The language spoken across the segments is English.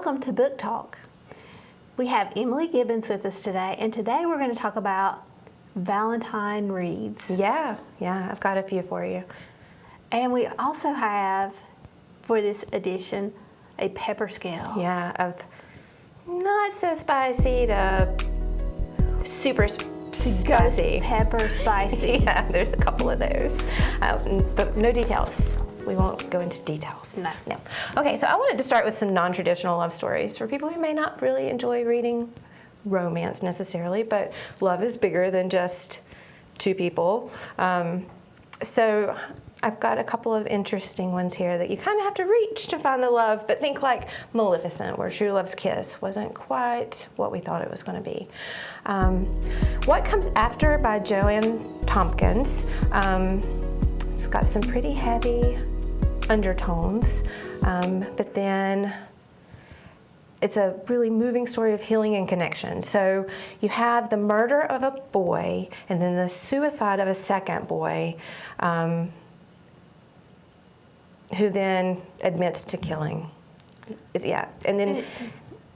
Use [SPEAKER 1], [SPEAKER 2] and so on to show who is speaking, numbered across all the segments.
[SPEAKER 1] Welcome to Book Talk. We have Emily Gibbons with us today, and today we're going to talk about Valentine reads.
[SPEAKER 2] Yeah, I've got a few for you.
[SPEAKER 1] And we also have, for this edition, a pepper scale.
[SPEAKER 2] Yeah, of not so spicy to super spicy.
[SPEAKER 1] Pepper spicy.
[SPEAKER 2] Yeah, there's a couple of those, but no details. We won't go into details.
[SPEAKER 1] No.
[SPEAKER 2] Okay, so I wanted to start with some non-traditional love stories for people who may not really enjoy reading romance necessarily, but love is bigger than just two people. So I've got a couple of interesting ones here that you kind of have to reach to find the love, but think like Maleficent, where true love's kiss wasn't quite what we thought it was going to be. What Comes After by Joanne Tompkins. It's got some pretty heavy undertones, but then it's a really moving story of healing and connection. So you have the murder of a boy and then the suicide of a second boy, who then admits to killing. And then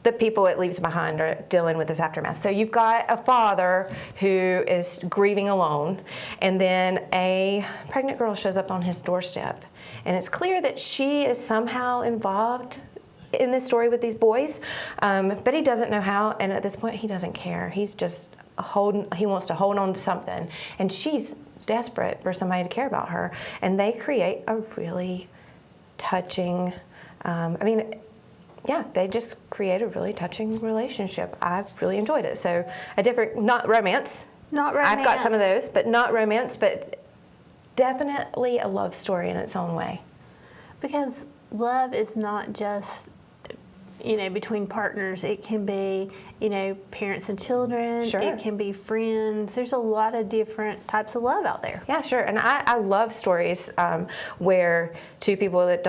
[SPEAKER 2] the people it leaves behind are dealing with this aftermath. So you've got a father who is grieving alone, and then a pregnant girl shows up on his doorstep. And it's clear that she is somehow involved in this story with these boys, but he doesn't know how, and at this point he doesn't care. He's just he wants to hold on to something, and she's desperate for somebody to care about her, and they create a really touching, they just create a really touching relationship. I've really enjoyed it. So not romance.
[SPEAKER 1] Not romance.
[SPEAKER 2] I've got some of those, but not romance, but definitely a love story in its own way.
[SPEAKER 1] Because love is not just, between partners. It can be, parents and children.
[SPEAKER 2] Sure.
[SPEAKER 1] It can be friends. There's a lot of different types of love out there.
[SPEAKER 2] Yeah, sure. And I love stories where two people that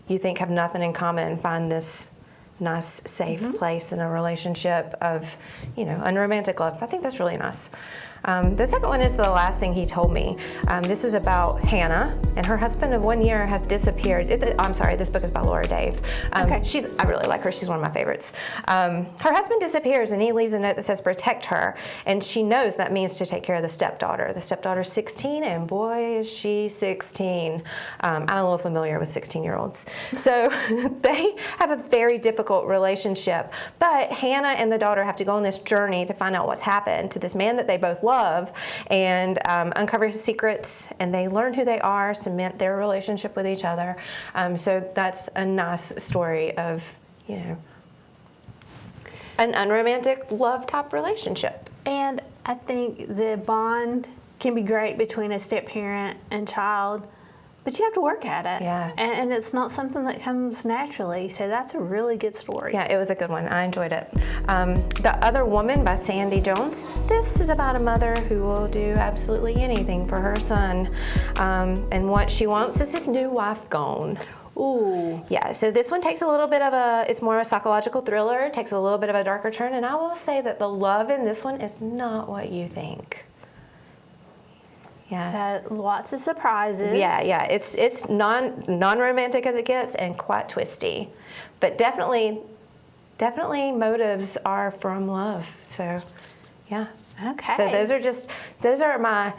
[SPEAKER 2] you think have nothing in common find this nice, safe place in a relationship of, unromantic love. I think that's really nice. The second one is The Last Thing He Told Me. This is about Hannah, and her husband of 1 year has disappeared. This book is by Laura Dave.
[SPEAKER 1] Okay.
[SPEAKER 2] I really like her. She's one of my favorites. Her husband disappears, and he leaves a note that says, "Protect her," and she knows that means to take care of the stepdaughter. The stepdaughter's 16, and boy, is she 16. I'm a little familiar with 16-year-olds. So they have a very difficult relationship, but Hannah and the daughter have to go on this journey to find out what's happened to this man that they both love, and uncover his secrets, and they learn who they are, cement their relationship with each other. So that's a nice story of, an unromantic love type relationship.
[SPEAKER 1] And I think the bond can be great between a step-parent and child, but you have to work at it.
[SPEAKER 2] Yeah.
[SPEAKER 1] And it's not something that comes naturally, so that's a really good story.
[SPEAKER 2] Yeah, it was a good one. I enjoyed it. The Other Woman by Sandy Jones. This is about a mother who will do absolutely anything for her son, and what she wants is his new wife gone.
[SPEAKER 1] Ooh.
[SPEAKER 2] Yeah, so this one takes a little bit of it's more of a psychological thriller, takes a little bit of a darker turn, and I will say that the love in this one is not what you think. Yeah.
[SPEAKER 1] So lots of surprises.
[SPEAKER 2] Yeah. It's non-romantic as it gets, and quite twisty, but definitely motives are from love. So, yeah.
[SPEAKER 1] Okay.
[SPEAKER 2] So those are my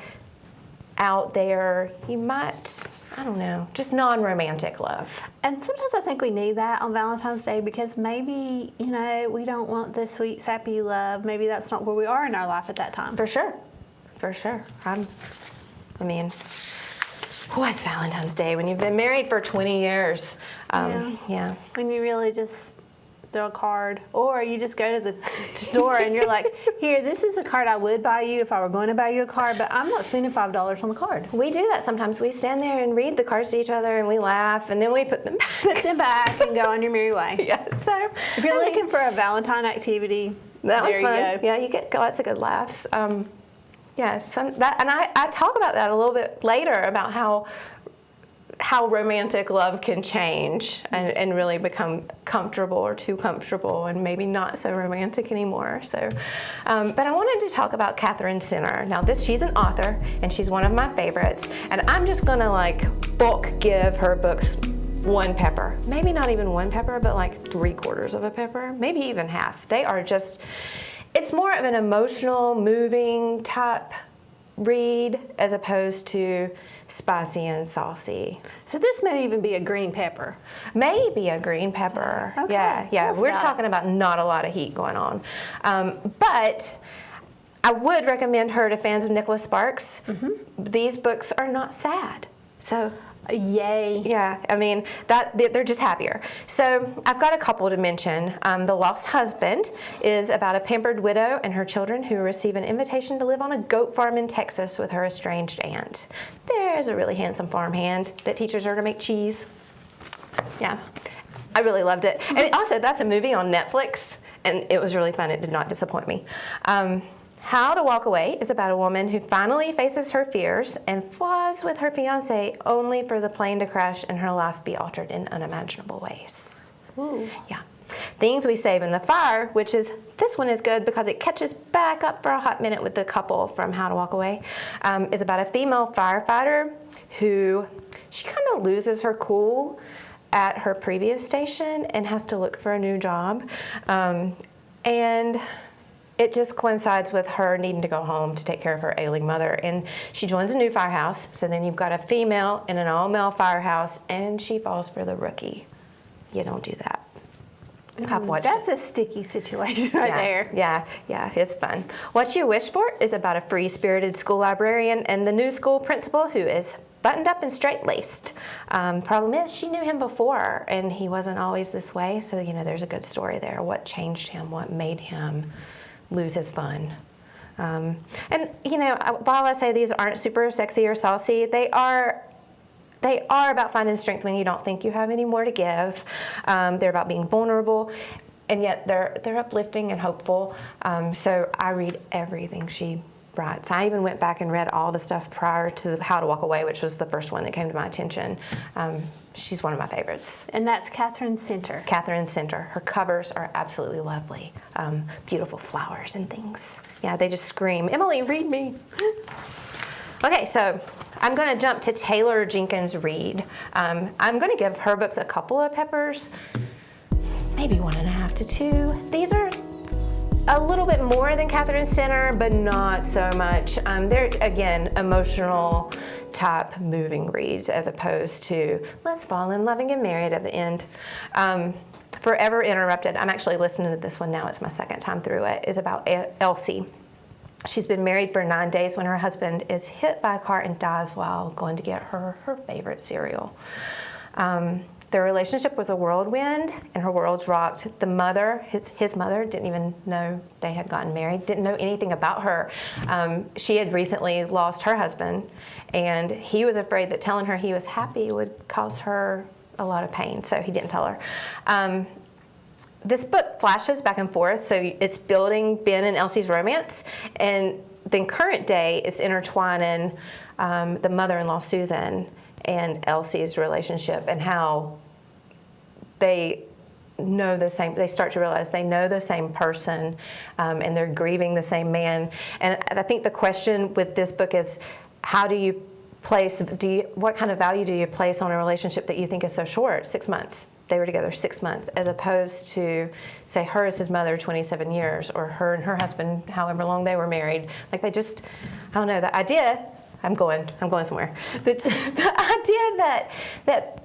[SPEAKER 2] out there. You might, I don't know, just non-romantic love.
[SPEAKER 1] And sometimes I think we need that on Valentine's Day, because maybe, we don't want the sweet, sappy love. Maybe that's not where we are in our life at that time.
[SPEAKER 2] For sure. What's Valentine's Day when you've been married for 20 years? Yeah.
[SPEAKER 1] When you really just throw a card, or you just go to the store and you're like, here, this is a card I would buy you if I were going to buy you a card, but I'm not spending $5 on the card.
[SPEAKER 2] We do that sometimes. We stand there and read the cards to each other, and we laugh, and then we put them back.
[SPEAKER 1] And go on your merry way.
[SPEAKER 2] Yeah. So
[SPEAKER 1] if you're looking for a Valentine activity,
[SPEAKER 2] that was
[SPEAKER 1] there
[SPEAKER 2] fun.
[SPEAKER 1] you go.
[SPEAKER 2] Yeah, you get lots of good laughs. And I talk about that a little bit later, about how romantic love can change and really become comfortable or too comfortable and maybe not so romantic anymore. So, but I wanted to talk about Catherine Sinner. Now she's an author, and she's one of my favorites, and I'm just gonna bulk give her books one pepper. Maybe not even one pepper, but like 3/4 of a pepper, maybe even half. They are just, it's more of an emotional, moving type read as opposed to spicy and saucy.
[SPEAKER 1] So this may even be a green pepper.
[SPEAKER 2] Maybe a green pepper.
[SPEAKER 1] Okay.
[SPEAKER 2] Yeah.
[SPEAKER 1] Tell us
[SPEAKER 2] We're
[SPEAKER 1] about
[SPEAKER 2] talking about not a lot of heat going on. But I would recommend her to fans of Nicholas Sparks. These books are not sad. So
[SPEAKER 1] Yay.
[SPEAKER 2] yeah, I mean, they're just happier. So I've got a couple to mention. The Lost Husband is about a pampered widow and her children who receive an invitation to live on a goat farm in Texas with her estranged aunt. There's a really handsome farmhand that teaches her to make cheese. Yeah, I really loved it. And also, that's a movie on Netflix, and it was really fun. It did not disappoint me. How to Walk Away is about a woman who finally faces her fears and flies with her fiancé only for the plane to crash and her life be altered in unimaginable ways.
[SPEAKER 1] Ooh.
[SPEAKER 2] Yeah. Things We Save in the Fire, which is, this one is good because it catches back up for a hot minute with the couple from How to Walk Away, is about a female firefighter who, she kind of loses her cool at her previous station and has to look for a new job. And it just coincides with her needing to go home to take care of her ailing mother. And she joins a new firehouse. So then you've got a female in an all-male firehouse, and she falls for the rookie. You don't do that. I've watched
[SPEAKER 1] That's a sticky situation right there.
[SPEAKER 2] Yeah, it's fun. What You Wish For is about a free-spirited school librarian and the new school principal who is buttoned up and straight-laced. Problem is, she knew him before, and he wasn't always this way. So, there's a good story there. What changed him? What made him lose his fun? And while I say these aren't super sexy or saucy, they are about finding strength when you don't think you have any more to give. They're about being vulnerable, and yet they're uplifting and hopeful. So I read everything she writes. I even went back and read all the stuff prior to How to Walk Away, which was the first one that came to my attention. She's one of my favorites.
[SPEAKER 1] And that's Catherine Center.
[SPEAKER 2] Catherine Center. Her covers are absolutely lovely. Beautiful flowers and things. Yeah, they just scream, Emily, read me. Okay, so I'm going to jump to Taylor Jenkins Reid. I'm going to give her books a couple of peppers, maybe 1.5 to 2. These are a little bit more than Catherine Center, but not so much. They're, again, emotional type moving reads as opposed to let's fall in love and get married at the end. Forever Interrupted, I'm actually listening to this one now. It's my second time through it, is about Elsie. She's been married for 9 days when her husband is hit by a car and dies while going to get her favorite cereal. Their relationship was a whirlwind, and her world's rocked. The mother, his mother, didn't even know they had gotten married, didn't know anything about her. She had recently lost her husband, and he was afraid that telling her he was happy would cause her a lot of pain, so he didn't tell her. This book flashes back and forth, so it's building Ben and Elsie's romance, and then current day is intertwining the mother-in-law Susan and Elsie's relationship and how they know the same, they start to realize they know the same person, and they're grieving the same man. And I think the question with this book is, how do you place, what kind of value do you place on a relationship that you think is so short, 6 months? They were together 6 months, as opposed to, say, her as his mother 27 years, or her and her husband however long they were married. Like, they just, I don't know, the idea, I'm going somewhere. The idea that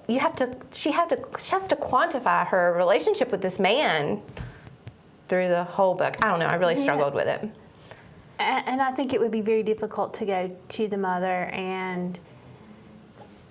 [SPEAKER 2] she has to quantify her relationship with this man through the whole book. I don't know, I really struggled with it.
[SPEAKER 1] And I think it would be very difficult to go to the mother and,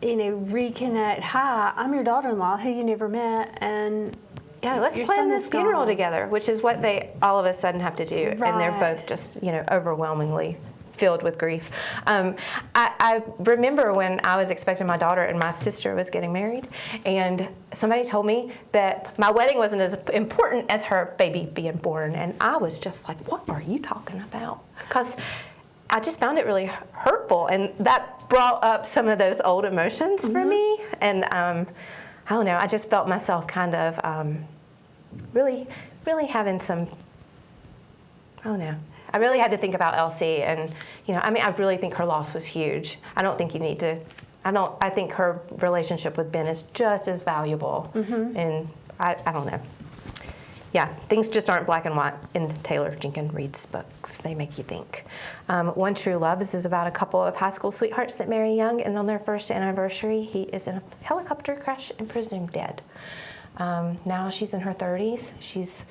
[SPEAKER 1] reconnect. Hi, I'm your daughter-in-law who you never met, and
[SPEAKER 2] yeah, let's plan this funeral together, which is what they all of a sudden have to do. Right. And they're both just, overwhelmingly filled with grief. I remember when I was expecting my daughter and my sister was getting married, and somebody told me that my wedding wasn't as important as her baby being born, and I was just like, what are you talking about? Because I just found it really hurtful, and that brought up some of those old emotions for me, and I don't know, I just felt myself kind of really having some, I don't know, I really had to think about Elsie, and I really think her loss was huge. I don't think you need to I think her relationship with Ben is just as valuable. And I don't know. Yeah, things just aren't black and white in the Taylor Jenkins Reid's books. They make you think. One True Love is about a couple of high school sweethearts that marry young, and on their first anniversary, he is in a helicopter crash and presumed dead. Now she's in her 30s. She's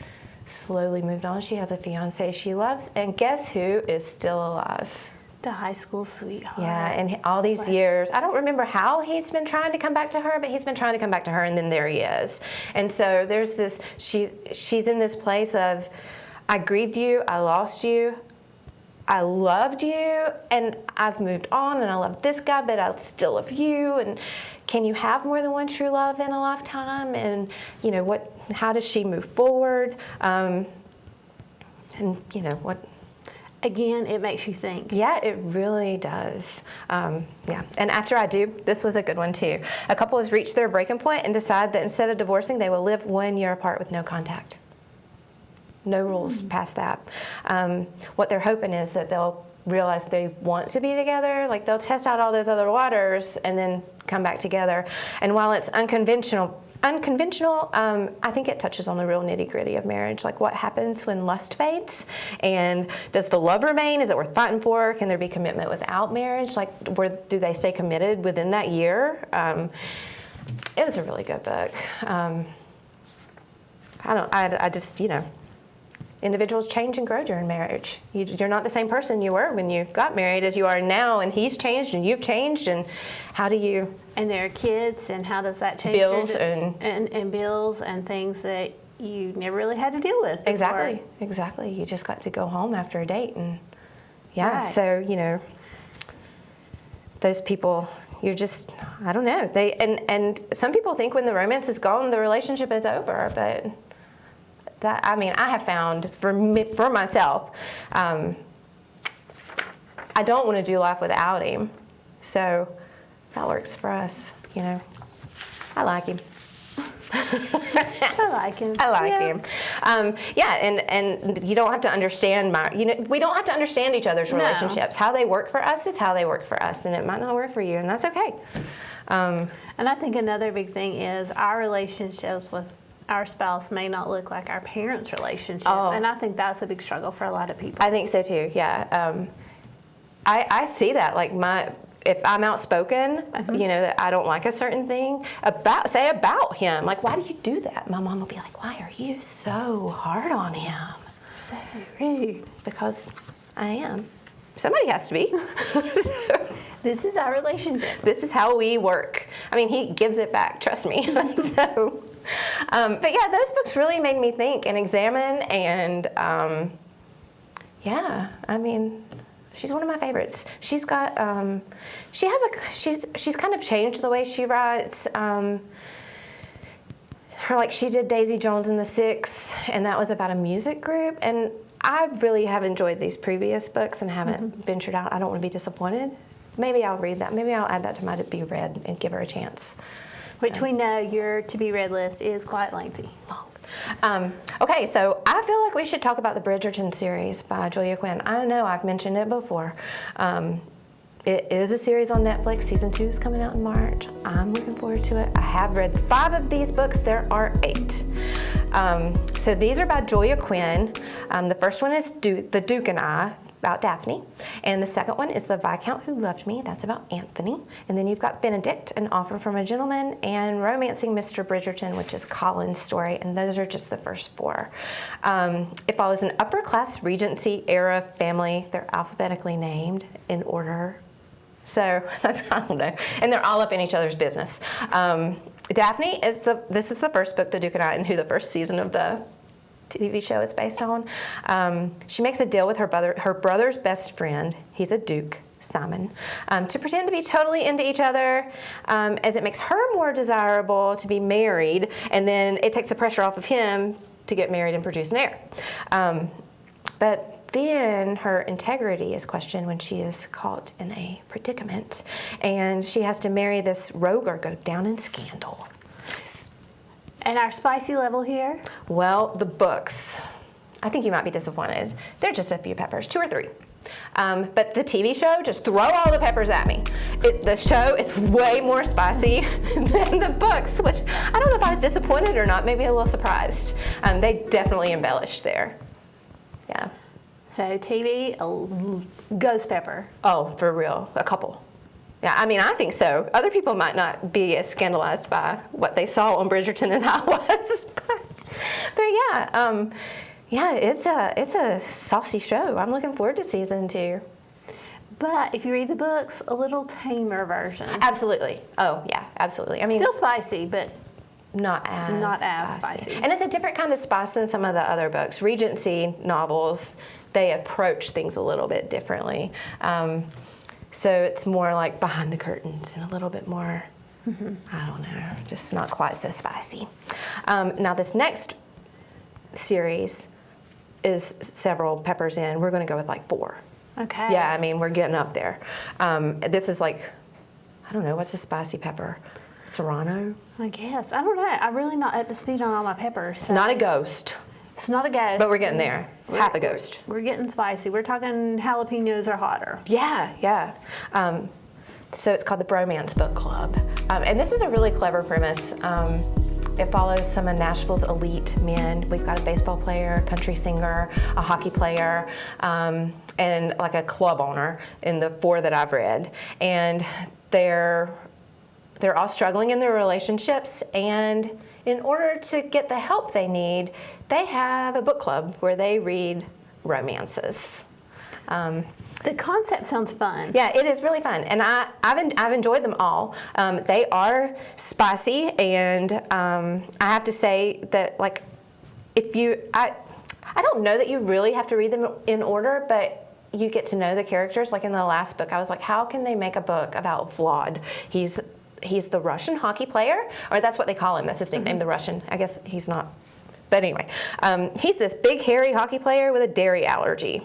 [SPEAKER 2] slowly moved on. She has a fiancé she loves, and guess who is still alive?
[SPEAKER 1] The high school sweetheart.
[SPEAKER 2] Yeah, and all these years, I don't remember how he's been trying to come back to her, but he's been trying to come back to her, and then there he is. And so there's this, she's in this place of, I grieved you, I lost you, I loved you, and I've moved on, and I love this guy, but I still love you, and can you have more than one true love in a lifetime? And, you know, how does she move forward? And, you know, what...
[SPEAKER 1] Again, it makes you think.
[SPEAKER 2] Yeah, it really does. Yeah, and after I do, this was a good one too. A couple has reached their breaking point and decide that instead of divorcing, they will live 1 year apart with no contact. No rules past that. What they're hoping is that they'll realize they want to be together, like they'll test out all those other waters and then come back together. And while it's unconventional, I think it touches on the real nitty-gritty of marriage, like what happens when lust fades, and does the love remain? Is it worth fighting for? Can there be commitment without marriage? Like, do they stay committed within that year? It was a really good book. I just, you know, individuals change and grow during marriage. You're not the same person you were when you got married as you are now, and he's changed and you've changed, and how do you...
[SPEAKER 1] And there are kids, and how does that change?
[SPEAKER 2] Bills
[SPEAKER 1] and bills and things that you never really had to deal with before.
[SPEAKER 2] Exactly. You just got to go home after a date, and yeah.
[SPEAKER 1] Right.
[SPEAKER 2] So, you know, those people, you're just, I don't know. And some people think when the romance is gone, the relationship is over, but that, I mean, I have found for myself, I don't want to do life without him. So that works for us, you know. I like him.
[SPEAKER 1] I like him.
[SPEAKER 2] I like him. And you don't have to understand we don't have to understand each other's relationships. How they work for us is how they work for us, and it might not work for you, and that's okay.
[SPEAKER 1] And I think another big thing is our relationships with our spouse may not look like our parents' relationship, and I think that's a big struggle for a lot of people.
[SPEAKER 2] I think so too. Yeah. I see that, like if I'm outspoken, you know, that I don't like a certain thing about him, like, why do you do that? My mom will be like, why are you so hard on him?
[SPEAKER 1] So rude.
[SPEAKER 2] Because I am. Somebody has to be.
[SPEAKER 1] This is our relationship.
[SPEAKER 2] This is how we work. I mean, he gives it back, trust me. So, but yeah, those books really made me think and examine, and yeah, I mean, she's one of my favorites. She's got, she's kind of changed the way she writes. She did Daisy Jones and the Six, and that was about a music group. And I really have enjoyed these previous books and haven't ventured out. I don't want to be disappointed. Maybe I'll read that. Maybe I'll add that to my to be read and give her a chance.
[SPEAKER 1] Which we know your to be read list is quite lengthy.
[SPEAKER 2] Long. Okay, so I feel like we should talk about the Bridgerton series by Julia Quinn. I know I've mentioned it before. It is a series on Netflix. Season 2 is coming out in March. I'm looking forward to it. I have read 5 of these books. There are 8. So these are by Julia Quinn. The first one is The Duke and I, about Daphne. And the second one is The Viscount Who Loved Me. That's about Anthony. And then you've got Benedict, An Offer from a Gentleman, and Romancing Mr. Bridgerton, which is Colin's story. And those are just the first 4. It follows an upper-class Regency era family. They're alphabetically named in order. So that's, I don't know. And they're all up in each other's business. Daphne this is the first book, The Duke and I, and who the first season of the TV show is based on. She makes a deal with her brother's best friend, he's a duke, Simon, to pretend to be totally into each other, as it makes her more desirable to be married, and then it takes the pressure off of him to get married and produce an heir. But then her integrity is questioned when she is caught in a predicament, and she has to marry this rogue or go down in scandal.
[SPEAKER 1] And our spicy level here?
[SPEAKER 2] Well, the books, I think you might be disappointed. They're just a few peppers, 2 or 3. But the TV show, just throw all the peppers at me. The show is way more spicy than the books, which I don't know if I was disappointed or not, maybe a little surprised. They definitely embellished there. Yeah.
[SPEAKER 1] So TV, a ghost pepper.
[SPEAKER 2] Oh, for real, a couple. Yeah, I mean, I think so. Other people might not be as scandalized by what they saw on Bridgerton as I was, but yeah, it's a saucy show. I'm looking forward to season 2.
[SPEAKER 1] But if you read the books, a little tamer version.
[SPEAKER 2] Absolutely. Oh yeah, absolutely. I mean,
[SPEAKER 1] still spicy, but
[SPEAKER 2] not as
[SPEAKER 1] spicy.
[SPEAKER 2] And it's a different kind of spice than some of the other books. Regency novels, they approach things a little bit differently. So it's more like behind the curtains and a little bit more, I don't know, just not quite so spicy. Now this next series is several peppers in. We're going to go with like 4.
[SPEAKER 1] Okay.
[SPEAKER 2] Yeah, I mean, we're getting up there. This is like, I don't know, what's a spicy pepper? Serrano?
[SPEAKER 1] I guess. I don't know. I'm really not up to speed on all my peppers.
[SPEAKER 2] It's not a ghost.
[SPEAKER 1] It's not a ghost.
[SPEAKER 2] But we're getting there. Half a ghost.
[SPEAKER 1] We're getting spicy. We're talking jalapenos or hotter.
[SPEAKER 2] Yeah. So it's called the Bromance Book Club. And this is a really clever premise. It follows some of Nashville's elite men. We've got a baseball player, a country singer, a hockey player, and like a club owner in the 4 that I've read. And they're all struggling in their relationships, and in order to get the help they need, they have a book club where they read romances.
[SPEAKER 1] The concept sounds fun.
[SPEAKER 2] Yeah, it is really fun, and I've enjoyed them all. They are spicy, and I have to say that like I don't know that you really have to read them in order, but you get to know the characters. Like in the last book, I was like, how can they make a book about Vlad? He's the Russian hockey player, or that's what they call him. That's his nickname, the Russian. I guess he's not. But anyway, he's this big, hairy hockey player with a dairy allergy.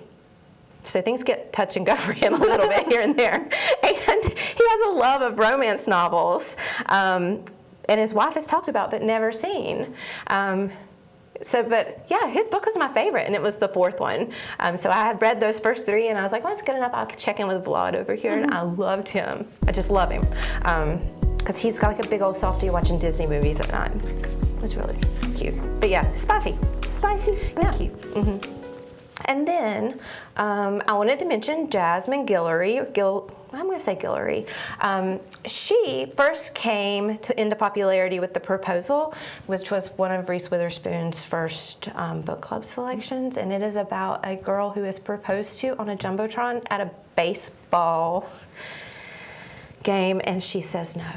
[SPEAKER 2] So things get touch and go for him a little bit here and there. And he has a love of romance novels. And his wife has talked about but never seen. But yeah, his book was my favorite, and it was the 4th one. So I had read those first 3, and I was like, well, that's good enough. I'll check in with Vlad over here, and I loved him. I just love him. Because he's got like a big old softie watching Disney movies at night. It's really cute. But yeah, spicy.
[SPEAKER 1] Spicy, but cute.
[SPEAKER 2] And then I wanted to mention Jasmine Guillory. I'm going to say Guillory. She first came into popularity with The Proposal, which was one of Reese Witherspoon's first book club selections. And it is about a girl who is proposed to on a Jumbotron at a baseball game, and she says no.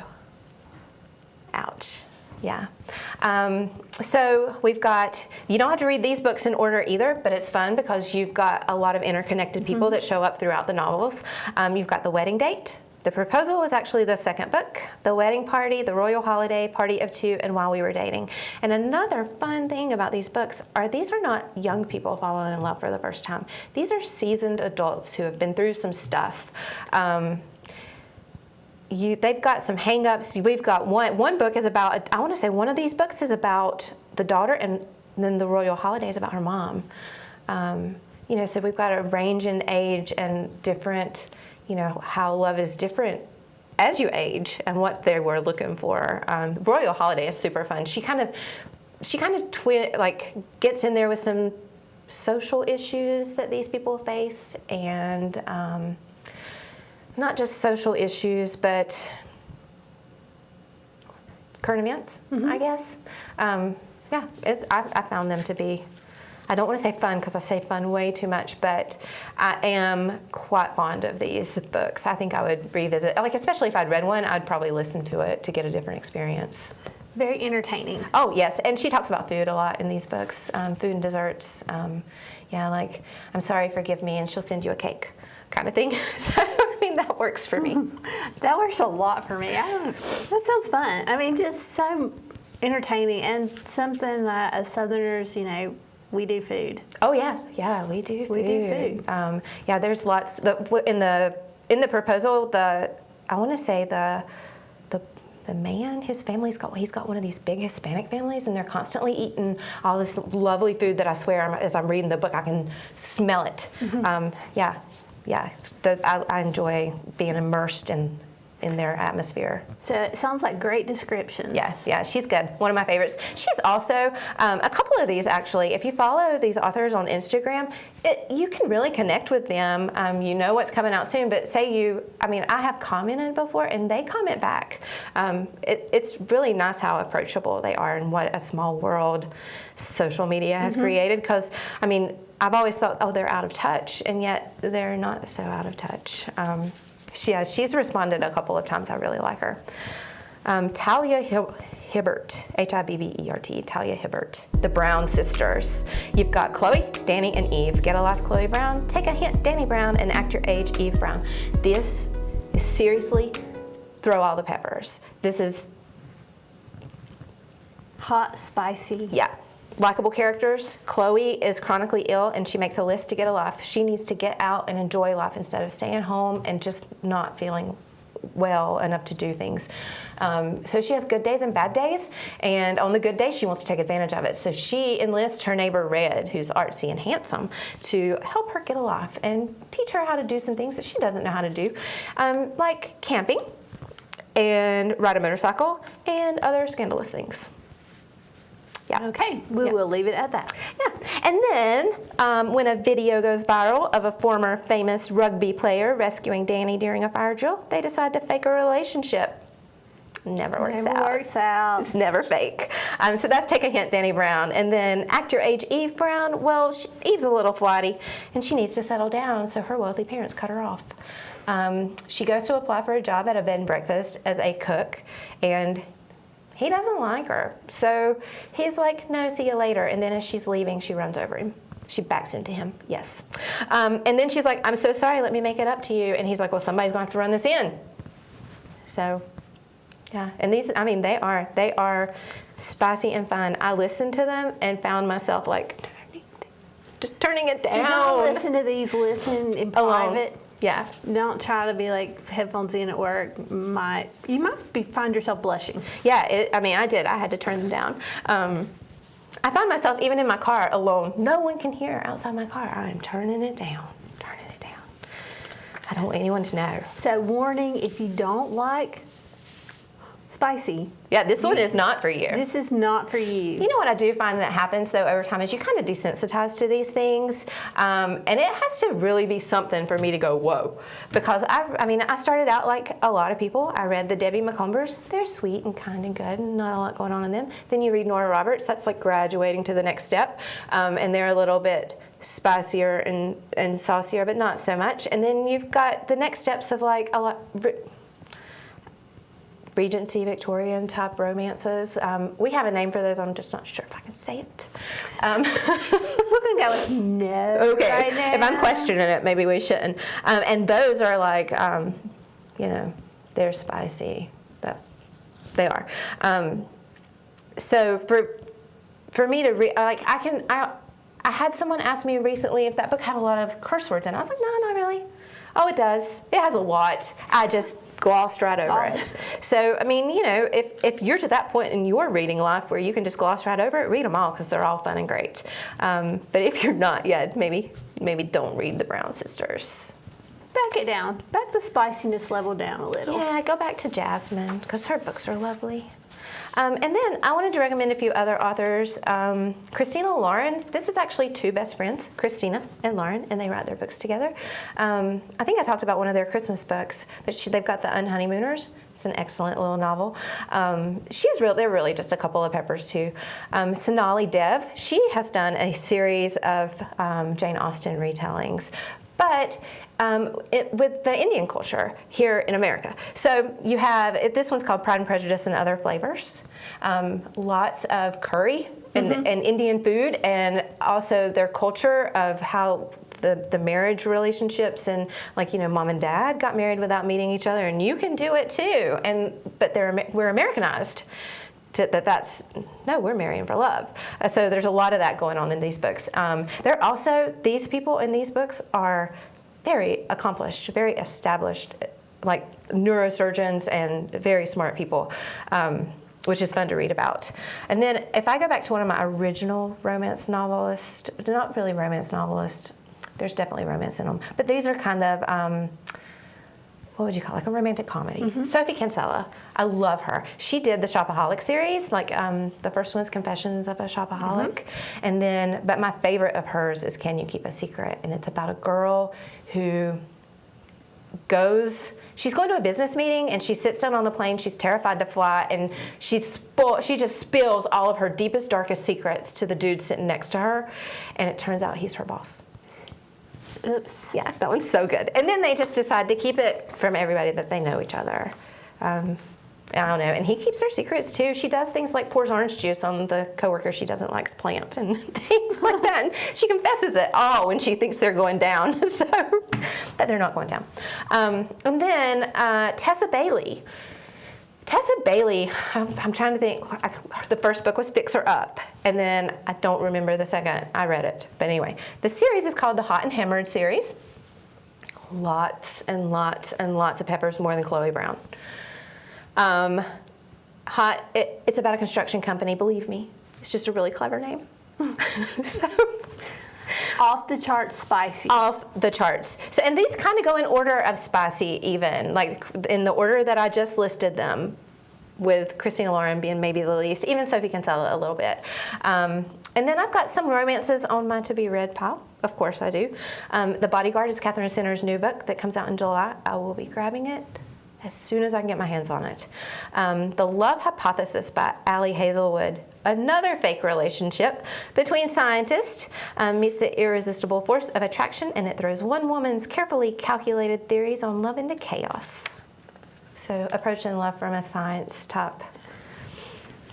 [SPEAKER 2] Ouch. Yeah. So we've got, you don't have to read these books in order either, but it's fun because you've got a lot of interconnected people that show up throughout the novels. You've got The Wedding Date. The Proposal was actually the 2nd book. The Wedding Party, The Royal Holiday, Party of 2, and While We Were Dating. And another fun thing about these books are these are not young people falling in love for the first time. These are seasoned adults who have been through some stuff. They've got some hang-ups. We've got one book is about, I want to say one of these books is about the daughter, and then The Royal Holiday is about her mom. So we've got a range in age and different, how love is different as you age and what they were looking for. Royal Holiday is super fun. She kind of gets in there with some social issues that these people face, and not just social issues, but current events, I guess. I found them to be, I don't want to say fun because I say fun way too much, but I am quite fond of these books. I think I would revisit, especially if I'd read one, I'd probably listen to it to get a different experience.
[SPEAKER 1] Very entertaining.
[SPEAKER 2] Oh, yes, and she talks about food a lot in these books, food and desserts. I'm sorry, forgive me, and she'll send you a cake kind of thing. So, that works for me.
[SPEAKER 1] That works a lot for me. That sounds fun. Just so entertaining, and something that as Southerners, we do food.
[SPEAKER 2] Oh yeah, we do food.
[SPEAKER 1] We do food.
[SPEAKER 2] There's lots. In the Proposal, I want to say the man, his family's he's got one of these big Hispanic families, and they're constantly eating all this lovely food that I swear, as I'm reading the book, I can smell it. yeah, I enjoy being immersed in their atmosphere.
[SPEAKER 1] So it sounds like great descriptions.
[SPEAKER 2] Yes, yeah, she's good. One of my favorites. She's also, a couple of these actually, if you follow these authors on Instagram, you can really connect with them. You know what's coming out soon, but I have commented before and they comment back. It's really nice how approachable they are and what a small world social media has created. Because, I've always thought, oh, they're out of touch, and yet they're not so out of touch. She's responded a couple of times. I really like her. Talia Hibbert, Hibbert, Talia Hibbert. The Brown sisters. You've got Chloe, Danny, and Eve. Get a life, Chloe Brown. Take a hint, Danny Brown, and act your age, Eve Brown. This is seriously, throw all the peppers. This is
[SPEAKER 1] hot, spicy.
[SPEAKER 2] Yeah. Likeable characters. Chloe is chronically ill and she makes a list to get a life. She needs to get out and enjoy life instead of staying home and just not feeling well enough to do things. So she has good days and bad days, and on the good days she wants to take advantage of it. So she enlists her neighbor Red, who's artsy and handsome, to help her get a life and teach her how to do some things that she doesn't know how to do, like camping and ride a motorcycle and other scandalous things. Yeah.
[SPEAKER 1] Okay, we will leave it at that.
[SPEAKER 2] Yeah. And then when a video goes viral of a former famous rugby player rescuing Danny during a fire drill, they decide to fake a relationship. Never works out. It's never fake. So that's Take a Hint, Danny Brown. And then act your age, Eve Brown. Well, Eve's a little flighty, and she needs to settle down, so her wealthy parents cut her off. She goes to apply for a job at a bed and breakfast as a cook, and he doesn't like her. So he's like, no, see you later. And then as she's leaving, she runs over him. She backs into him, yes. And then she's like, I'm so sorry, let me make it up to you. And he's like, well, somebody's going to have to run this in. So, yeah. And these, they are spicy and fun. I listened to them and found myself like, just turning it down.
[SPEAKER 1] Don't listen to these, listen in private.
[SPEAKER 2] Yeah.
[SPEAKER 1] Don't try to be like headphones in at work. You might find yourself blushing.
[SPEAKER 2] Yeah, I did. I had to turn them down. I find myself even in my car alone. No one can hear outside my car. I'm turning it down. I don't want anyone to know.
[SPEAKER 1] So warning, if you don't like spicy.
[SPEAKER 2] Yeah, this one is not for you.
[SPEAKER 1] This is not for you.
[SPEAKER 2] You know what I do find that happens though over time is you kind of desensitize to these things, and it has to really be something for me to go whoa, because I started out like a lot of people. I read the Debbie McCombers. They're sweet and kind and good, and not a lot going on in them. Then you read Nora Roberts. That's like graduating to the next step, and they're a little bit spicier and saucier, but not so much. And then you've got the next steps of like a lot. Regency Victorian type romances. We have a name for those. I'm just not sure if I can say it.
[SPEAKER 1] We're gonna go with no.
[SPEAKER 2] Okay.
[SPEAKER 1] Right now.
[SPEAKER 2] If I'm questioning it, maybe we shouldn't. And those are like, they're spicy. But they are. So for me to read, I had someone ask me recently if that book had a lot of curse words in it. I was like, no, not really. Oh, it does. It has a lot. I just glossed right over it. So, if you're to that point in your reading life where you can just gloss right over it, read them all because they're all fun and great. But if you're not yet, maybe don't read the Brown sisters.
[SPEAKER 1] Back it down. Back the spiciness level down a little.
[SPEAKER 2] Yeah, go back to Jasmine because her books are lovely. And then I wanted to recommend a few other authors. Christina Lauren. This is actually two best friends, Christina and Lauren, and they write their books together. I think I talked about one of their Christmas books, but they've got The Unhoneymooners. It's an excellent little novel. They're really just a couple of peppers too. Sonali Dev. She has done a series of Jane Austen retellings, but with the Indian culture here in America. So you have, this one's called Pride and Prejudice and Other Flavors. Lots of curry and Indian food, and also their culture of how the marriage relationships and mom and dad got married without meeting each other, and you can do it too. But we're Americanized. We're marrying for love. So there's a lot of that going on in these books. These people in these books are very accomplished, very established, like neurosurgeons and very smart people, which is fun to read about. And then if I go back to one of my original romance novelists, not really romance novelist, there's definitely romance in them. But these are kind of, what would you call it? Like a romantic comedy. Sophie Kinsella, I love her. She did the Shopaholic series, like the first one's Confessions of a Shopaholic. And then, but my favorite of hers is Can You Keep a Secret? And it's about a girl who she's going to a business meeting and she sits down on the plane, she's terrified to fly, and she just spills all of her deepest, darkest secrets to the dude sitting next to her, and it turns out he's her boss.
[SPEAKER 1] Oops.
[SPEAKER 2] Yeah, that one's so good. And then they just decide to keep it from everybody that they know each other. I don't know. And he keeps her secrets too. She does things like pours orange juice on the coworker she doesn't like's plant and things like that. And she confesses it all when she thinks they're going down. But they're not going down. And then Tessa Bailey. Tessa Bailey, I'm trying to think. The first book was Fix Her Up, and then I don't remember the second. I read it. But anyway, the series is called the Hot and Hammered series. Lots and lots and lots of peppers, more than Chloe Brown. It's about a construction company, believe me. It's just a really clever name.
[SPEAKER 1] Off the charts spicy.
[SPEAKER 2] Off the charts. So, and these kind of go in order of spicy even, like in the order that I just listed them, with Christina Lauren being maybe the least, even Sophie Kinsella a little bit. And then I've got some romances on my to-be-read pile. Of course I do. The Bodyguard is Catherine Sinner's new book that comes out in July. I will be grabbing it as soon as I can get my hands on it. The Love Hypothesis by Allie Hazelwood. Another fake relationship between scientists meets the irresistible force of attraction, and it throws one woman's carefully calculated theories on love into chaos. So approaching love from a science type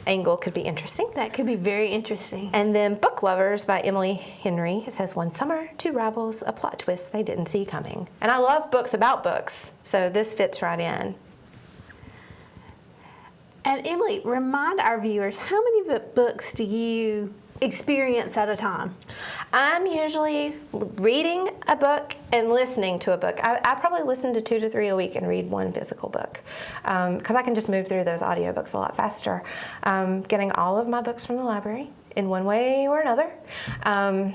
[SPEAKER 2] angle could be interesting.
[SPEAKER 1] That could be very interesting.
[SPEAKER 2] And then Book Lovers by Emily Henry. It says, one summer, two rivals, a plot twist they didn't see coming. And I love books about books, so this fits right in.
[SPEAKER 1] And Emily, remind our viewers, how many books do you experience at a time?
[SPEAKER 2] I'm usually reading a book and listening to a book. I probably listen to 2 to 3 a week and read one physical book because I can just move through those audiobooks a lot faster. Getting all of my books from the library in one way or another. I'm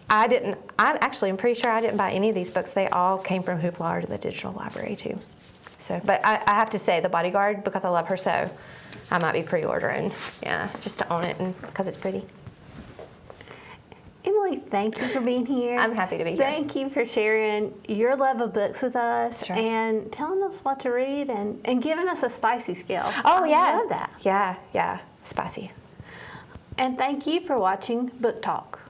[SPEAKER 2] pretty sure I didn't buy any of these books. They all came from Hoopla or the digital library too. So, but I have to say, The Bodyguard, because I love her so, I might be pre-ordering, just to own it and because it's pretty.
[SPEAKER 1] Emily, thank you for being here.
[SPEAKER 2] I'm happy to be here.
[SPEAKER 1] Thank you for sharing your love of books with us
[SPEAKER 2] Sure.
[SPEAKER 1] and telling us what to read and giving us a spicy scale.
[SPEAKER 2] Oh, yeah.
[SPEAKER 1] I love that.
[SPEAKER 2] Yeah, spicy.
[SPEAKER 1] And thank you for watching Book Talk.